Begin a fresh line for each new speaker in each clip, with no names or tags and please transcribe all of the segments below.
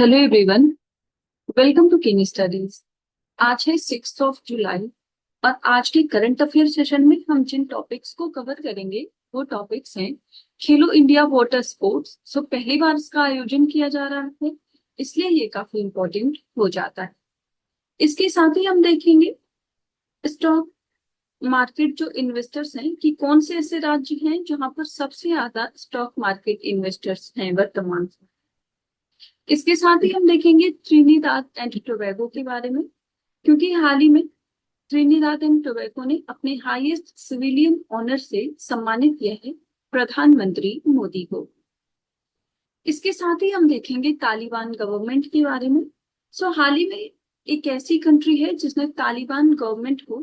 Hello everyone. Welcome to किनी studies. आज है 6 जुलाई और आज के करंट अफेयर सेशन में हम जिन टॉपिक्स को कवर करेंगे वो टॉपिक्स हैं खेलो इंडिया वाटर स्पोर्ट्स। पहली बार इसका आयोजन किया जा रहा है, इसलिए ये काफी इम्पोर्टेंट हो जाता है। इसके साथ ही हम देखेंगे स्टॉक मार्केट जो इन्वेस्टर्स हैं कि कौन से ऐसे राज्य हैं जहां पर सबसे ज्यादा स्टॉक मार्केट इन्वेस्टर्स हैं वर्तमान में। इसके साथ ही हम देखेंगे त्रिनिदाद एंड टोबैगो के बारे में, क्योंकि हाल ही में त्रिनिदाद एंड टोबैगो ने अपने हाईएस्ट सिविलियन ऑनर से सम्मानित किया है प्रधानमंत्री मोदी को। इसके साथ ही हम देखेंगे तालिबान गवर्नमेंट के बारे में। हाल ही में एक ऐसी कंट्री है जिसने तालिबान गवर्नमेंट को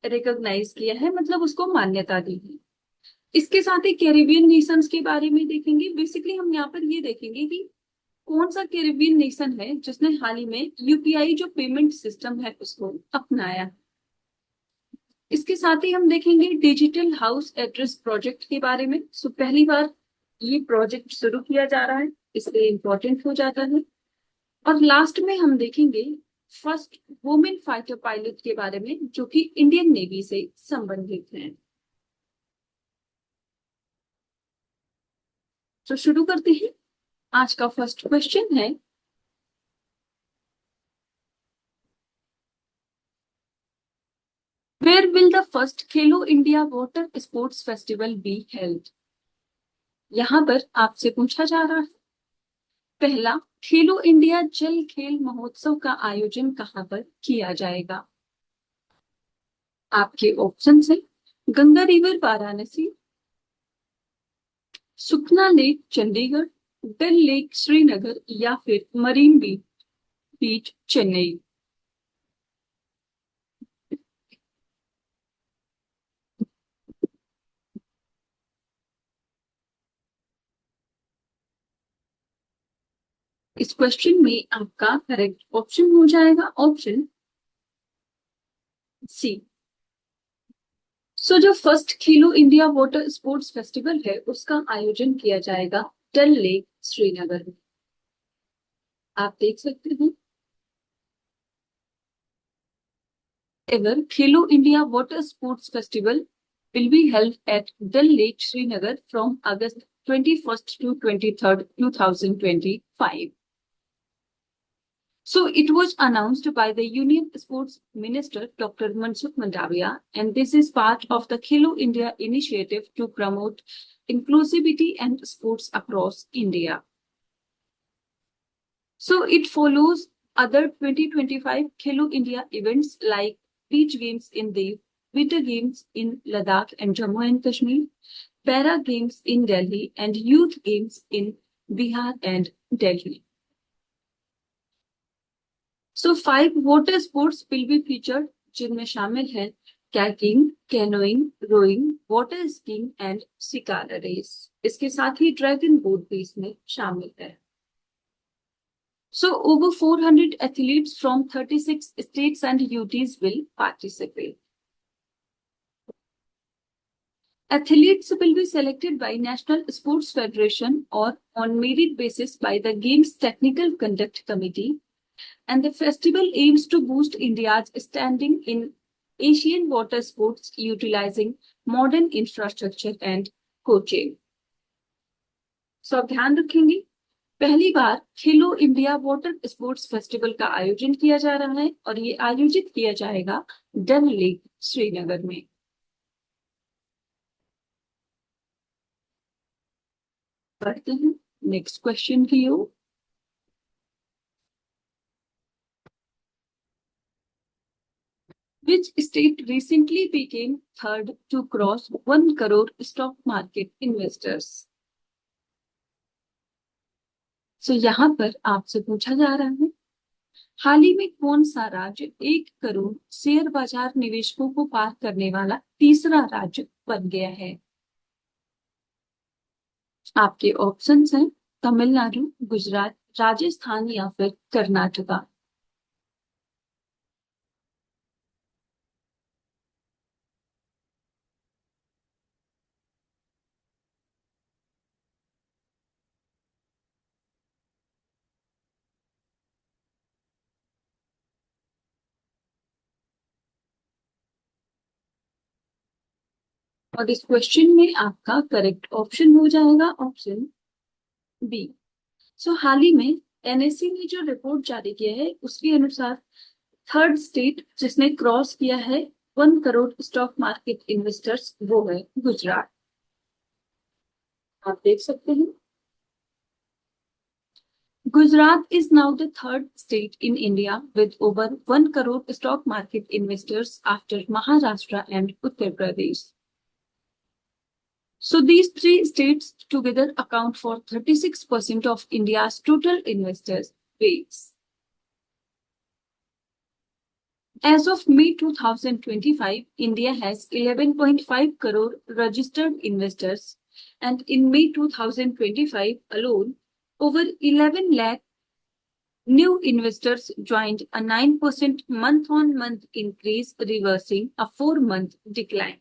रिकॉग्नाइज किया है, मतलब उसको मान्यता दी है। इसके साथ ही कैरिबियन नेशंस के बारे में देखेंगे। बेसिकली हम यहाँ पर ये देखेंगे कि कौन सा कैरिबियन नेशन है जिसने हाल ही में यूपीआई जो पेमेंट सिस्टम है उसको अपनाया। इसके साथ ही हम देखेंगे डिजिटल हाउस एड्रेस प्रोजेक्ट के बारे में। पहली बार ये प्रोजेक्ट शुरू किया जा रहा है, इसलिए इम्पोर्टेंट हो जाता है। और लास्ट में हम देखेंगे फर्स्ट वुमेन फाइटर पायलट के बारे में जो कि इंडियन नेवी से संबंधित हैं। तो शुरू करते हैं। आज का फर्स्ट क्वेश्चन है, where will the first Khelo India water sports festival be held. यहाँ पर आपसे पूछा जा रहा है, पहला, खेलो इंडिया जल खेल महोत्सव का आयोजन कहाँ पर किया जाएगा। आपके ऑप्शन है गंगा रिवर वाराणसी, सुखना लेक चंडीगढ़, डल लेक श्रीनगर या फिर मरीन बीच बीच चेन्नई। इस क्वेश्चन में आपका करेक्ट ऑप्शन हो जाएगा ऑप्शन सी। जो फर्स्ट खेलो इंडिया वाटर स्पोर्ट्स फेस्टिवल है उसका आयोजन किया जाएगा डल लेक श्रीनगर में। आप देख सकते हैं, ever Khelo India water sports festival will be held at Dal Lake Srinagar from August 21st to 23rd 2025. It was announced by the Union Sports Minister Dr. Mansukh Mandaviya, and this is part of the Khelo India initiative to promote inclusivity and sports across India. It follows other 2025 Khelo India events like beach games in Dev, winter games in Ladakh and Jammu and Kashmir, para games in Delhi, and youth games in Bihar and Delhi. 5 water sports will be featured, जिनमें शामिल है kayaking, canoeing, rowing, water skiing and shikara race. इसके साथ ही dragon boat भी इसमें शामिल है। Over 400 athletes from 36 states and UTs will participate. Athletes will be selected by National Sports Federation or on merit basis by the Games Technical Conduct Committee, and the festival aims to boost India's standing in Asian water sports utilizing modern infrastructure and coaching. आप ध्यान रखेंगे, पहली बार खेलो India water sports festival का आयोजन किया जा रहा है और ये आयोजित किया जाएगा डल लेक श्रीनगर में। बढ़ते हैं नेक्स्ट क्वेश्चन की ओर। Which state recently became third to cross 1 crore stock market investors? यहाँ पर आपसे पूछा जा रहा है, हाल ही में कौन सा राज्य 1 करोड़ शेयर बाजार निवेशकों को पार करने वाला तीसरा राज्य बन गया है। आपके ऑप्शंस हैं तमिलनाडु, गुजरात, राजस्थान या फिर कर्नाटका। और इस क्वेश्चन में आपका करेक्ट ऑप्शन हो जाएगा ऑप्शन बी। सो हाल ही में एनएससी ने जो रिपोर्ट जारी किया है उसके अनुसार थर्ड स्टेट जिसने क्रॉस किया है 1 करोड़ स्टॉक मार्केट इन्वेस्टर्स वो है गुजरात। आप देख सकते हैं Gujarat is now the third state in India with over 1 crore stock market investors after Maharashtra and Uttar Pradesh. So these three states together account for 36% of India's total investors base. As of May 2025, India has 11.5 crore registered investors, and in May 2025 alone, over 11 lakh new investors joined, a 9% month-on-month increase, reversing a 4-month decline.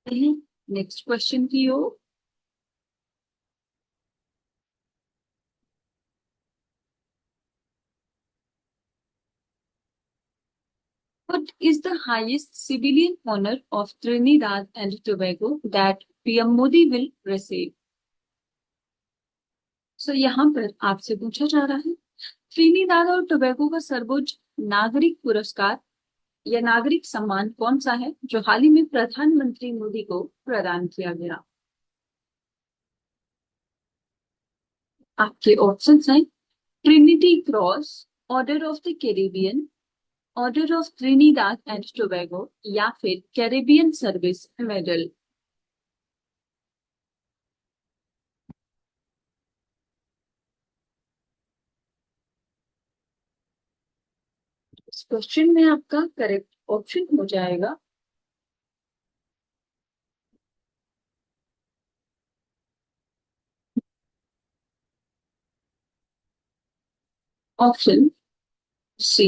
Next question की ओर। What is the highest civilian honor of Trinidad and Tobago that PM Modi will receive? So यहाँ पर आपसे पूछा जा रहा है Trinidad और Tobago का सर्वोच्च नागरिक पुरस्कार या नागरिक सम्मान कौन सा है जो हाल ही में प्रधानमंत्री मोदी को प्रदान किया गया। आपके ऑप्शंस हैं Trinity cross, order of the Caribbean, order of Trinidad and Tobago या फिर कैरिबियन सर्विस मेडल। इस क्वेश्चन में आपका करेक्ट ऑप्शन हो जाएगा ऑप्शन सी।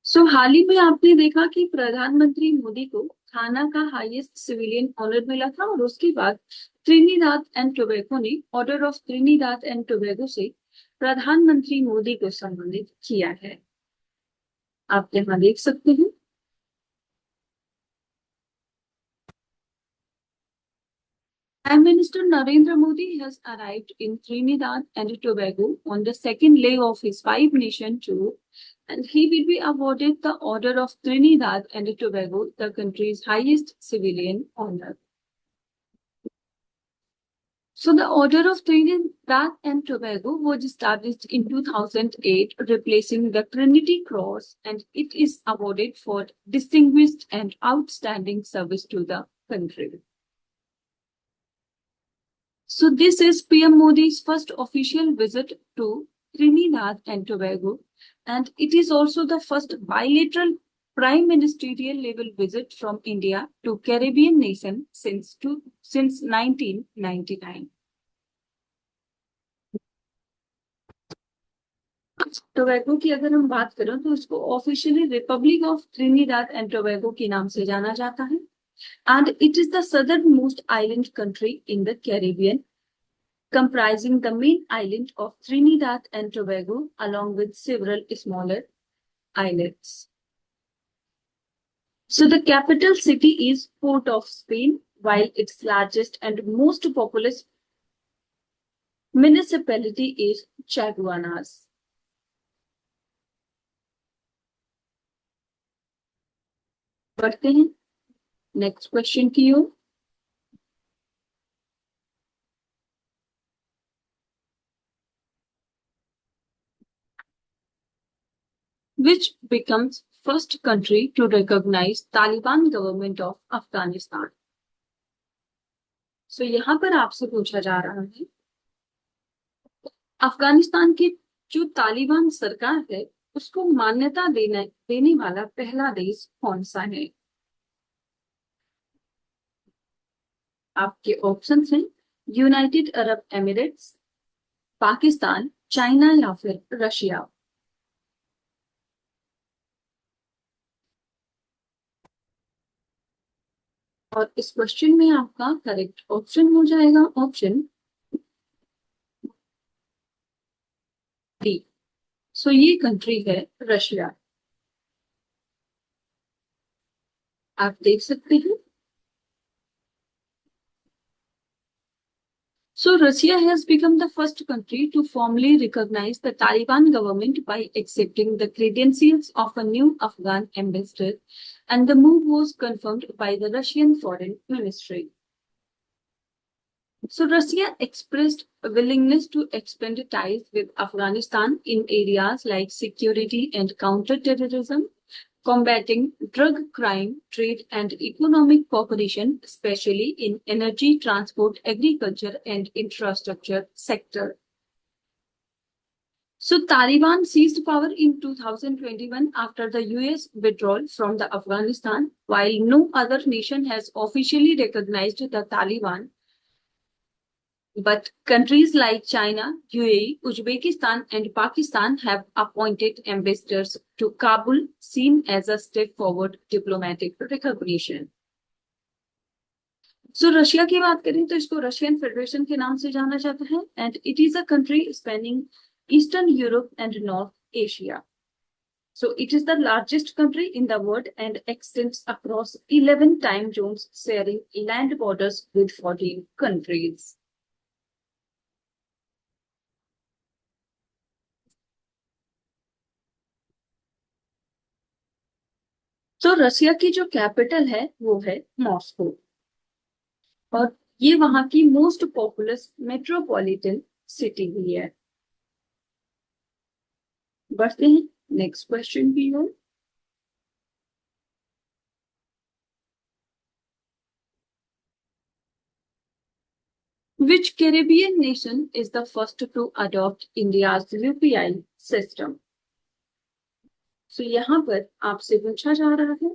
सो हाल ही में आपने देखा कि प्रधानमंत्री मोदी को घाना का हाईएस्ट सिविलियन ऑनर मिला था और उसके बाद त्रिनिदाद एंड टोबैगो ने order of Trinidad and Tobago से प्रधानमंत्री मोदी को सम्मानित किया है। आप यहाँ देख सकते हैं Prime Minister Narendra Modi has arrived in Trinidad and Tobago on the second leg of his five-nation tour, and he will be awarded the Order of Trinidad and Tobago, the country's highest civilian honor. So the Order of Trinidad and Tobago was established in 2008, replacing the Trinity Cross, and it is awarded for distinguished and outstanding service to the country. So this is PM Modi's first official visit to Trinidad and Tobago, and it is also the first bilateral prime ministerial level visit from India to Caribbean nation since 1999. Tobago की अगर हम बात करें तो इसको officially Republic of Trinidad and Tobago के नाम से जाना जाता है, and it is the southernmost island country in the Caribbean, comprising the main island of Trinidad and Tobago along with several smaller islets. So the capital city is Port of Spain, while its largest and most populous municipality is Chaguanas. बढ़ते हैं next question की ओर। Which becomes first country to recognize Taliban government of Afghanistan? So यहाँ पर आपसे पूछा जा रहा है अफगानिस्तान की जो तालिबान सरकार है उसको मान्यता देने वाला पहला देश कौन सा है। आपके ऑप्शंस हैं United Arab Emirates, Pakistan, China या फिर रशिया। और इस क्वेश्चन में आपका करेक्ट ऑप्शन हो जाएगा ऑप्शन डी। सो ये कंट्री है रशिया। आप देख सकते हैं। So Russia has become the first country to formally recognize the Taliban government by accepting the credentials of a new Afghan ambassador, and the move was confirmed by the Russian Foreign Ministry. So Russia expressed a willingness to expand ties with Afghanistan in areas like security and counterterrorism, combating drug crime, trade, and economic cooperation, especially in energy, transport, agriculture, and infrastructure sector. So Taliban seized power in 2021 after the US withdrawal from the Afghanistan. While no other nation has officially recognized the Taliban, but countries like China, UAE, Uzbekistan, and Pakistan have appointed ambassadors to Kabul, seen as a step forward diplomatic recognition. So Russia की बात करें तो इसको Russian federation के नाम से जाना जाता है, and it is a country spanning Eastern Europe and North Asia. So it is the largest country in the world and extends across 11 time zones, sharing land borders with 14 countries. तो Russia की जो capital है वो है Moscow, और ये वहां की मोस्ट पॉपुलस मेट्रोपॉलिटन सिटी भी है। बढ़ते हैं नेक्स्ट क्वेश्चन की ओर। Which Caribbean nation is the first to adopt India's UPI system? So यहाँ पर आपसे पूछा जा रहा है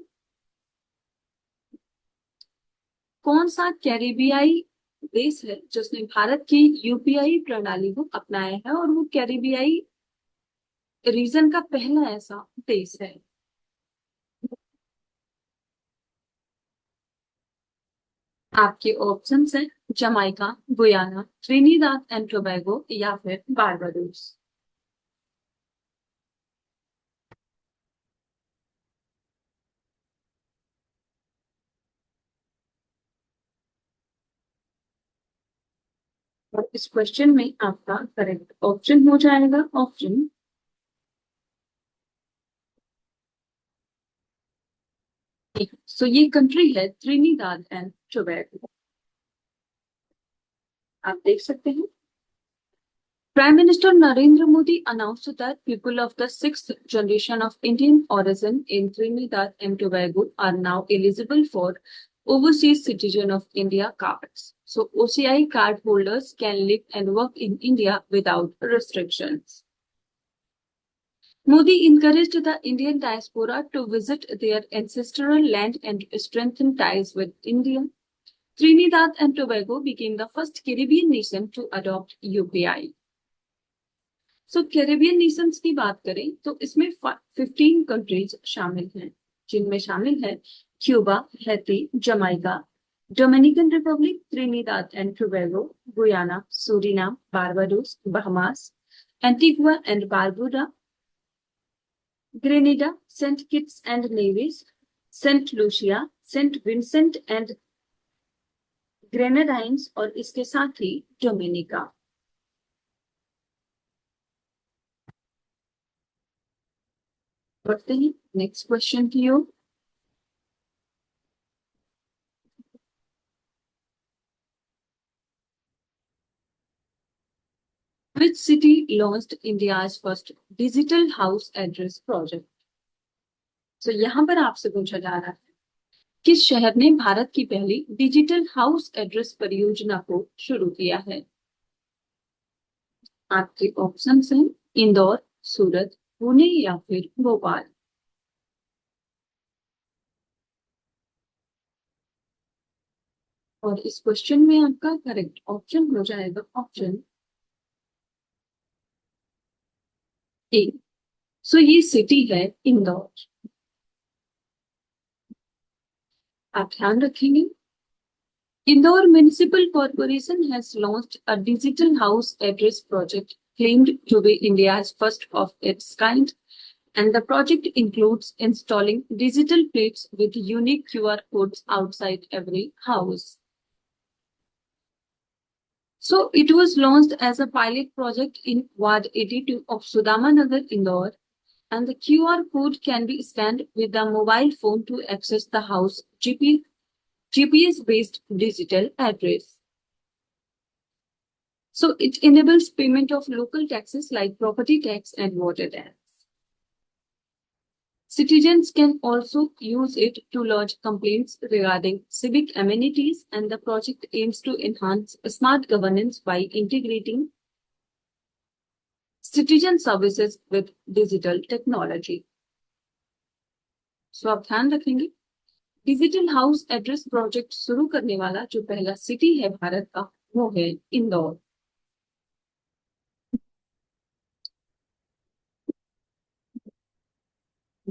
कौन सा कैरिबियाई देश है जिसने भारत की यूपीआई प्रणाली को अपनाया है, और वो कैरिबियाई रीजन का पहला ऐसा देश है। आपके ऑप्शंस हैं Jamaica, Guyana, Trinidad and Tobago या फिर बारबाडोस। और इस क्वेश्चन में आपका करेक्ट ऑप्शन हो जाएगा ऑप्शन ए। सो ये कंट्री है ट्रिनिदाद एंड टोबैगो। आप देख सकते हैं Prime Minister Narendra Modi announced that people of the sixth generation of Indian origin in Trinidad and Tobago are now eligible for Overseas Citizen of India cards. So OCI card holders can live and work in India without restrictions. Modi encouraged the Indian diaspora to visit their ancestral land and strengthen ties with India. Trinidad and Tobago became the first Caribbean nation to adopt UPI. So Caribbean Nations की बात करें तो इसमें 15 countries शामिल हैं, जिनमें शामिल है Cuba, Haiti, Jamaica, Dominican Republic, Trinidad and Tobago, Guyana, Suriname, Barbados, Bahamas, Antigua and Barbuda, Grenada, Saint Kitts and Nevis, Saint Lucia, Saint Vincent and Grenadines, और इसके साथ ही डोमिनिका। बढ़ते हैं नेक्स्ट क्वेश्चन की ओर। Which city launched India's first digital house address project? So यहाँ पर आपसे पूछा जा रहा है किस शहर ने भारत की पहली डिजिटल हाउस एड्रेस परियोजना को शुरू किया है। आपके ऑप्शंस हैं इंदौर, सूरत, पुणे या फिर भोपाल। और इस क्वेश्चन में आपका करेक्ट ऑप्शन हो जाएगा ऑप्शन ए। सो ये सिटी है इंदौर। आप ध्यान रखेंगे Indore Municipal Corporation has launched a digital house address project claimed to be India's first of its kind. and the project includes installing digital plates with unique QR codes outside every house. So it was launched as a pilot project in Ward 82 of Sudamanagar, Indore, and the QR code can be scanned with the mobile phone to access the house GPS-based digital address. So it enables payment of local taxes like property tax and water tax. Citizens can also use it to lodge complaints regarding civic amenities, and the project aims to enhance smart governance by integrating citizen services with digital technology. So आप ध्यान रखेंगे, digital house address project शुरू करने वाला जो पहला city है भारत का वो है इंदौर।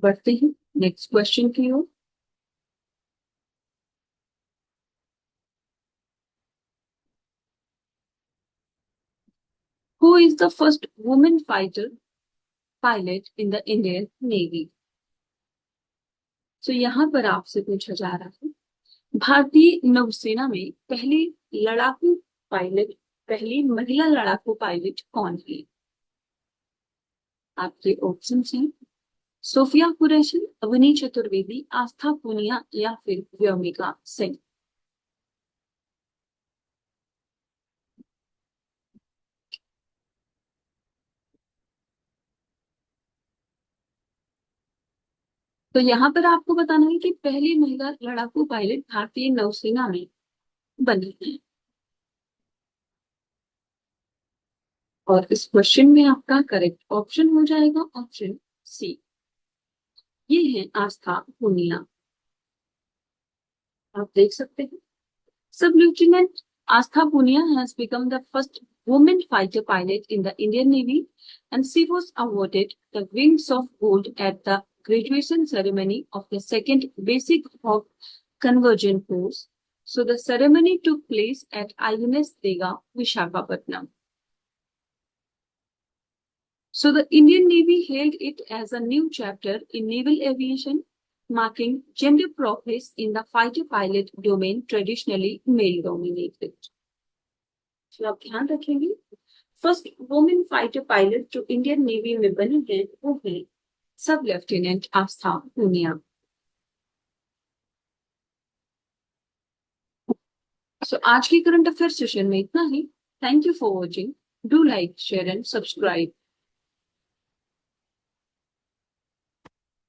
बढ़ते हैं नेक्स्ट क्वेश्चन की ओर। Who is the first woman fighter pilot in the Indian Navy? So यहाँ पर आपसे पूछा जा रहा है भारतीय नौसेना में पहली लड़ाकू पायलट, पहली महिला लड़ाकू पायलट कौन है? आपके ऑप्शन हैं सोफिया कुरैशी, अवनी चतुर्वेदी, आस्था पूनिया या फिर व्योमिका सिंह। तो यहाँ पर आपको बताना है कि पहली महिला लड़ाकू पायलट भारतीय नौसेना में बनी है। और इस क्वेश्चन में आपका करेक्ट ऑप्शन हो जाएगा ऑप्शन सी, ये है आस्था पूनिया। आप देख सकते हैं सब लिeutenant Astha Punia has become the first woman fighter pilot in the Indian Navy, and she was awarded the Wings of Gold at the graduation ceremony of the second Basic Hawk Conversion Course. So the ceremony took place at INS Dega, Vishakhapatnam. So the Indian Navy hailed it as a new chapter in naval aviation, marking gender progress in the fighter pilot domain traditionally male dominated. तो आप ध्यान रखेंगे first women fighter pilot जो Indian navy में बनी है वो है सब लेफ्टिनेंट आस्था पूनिया। सो आज की करंट अफेयर सेशन में इतना ही। Thank you for watching. Do like share and subscribe.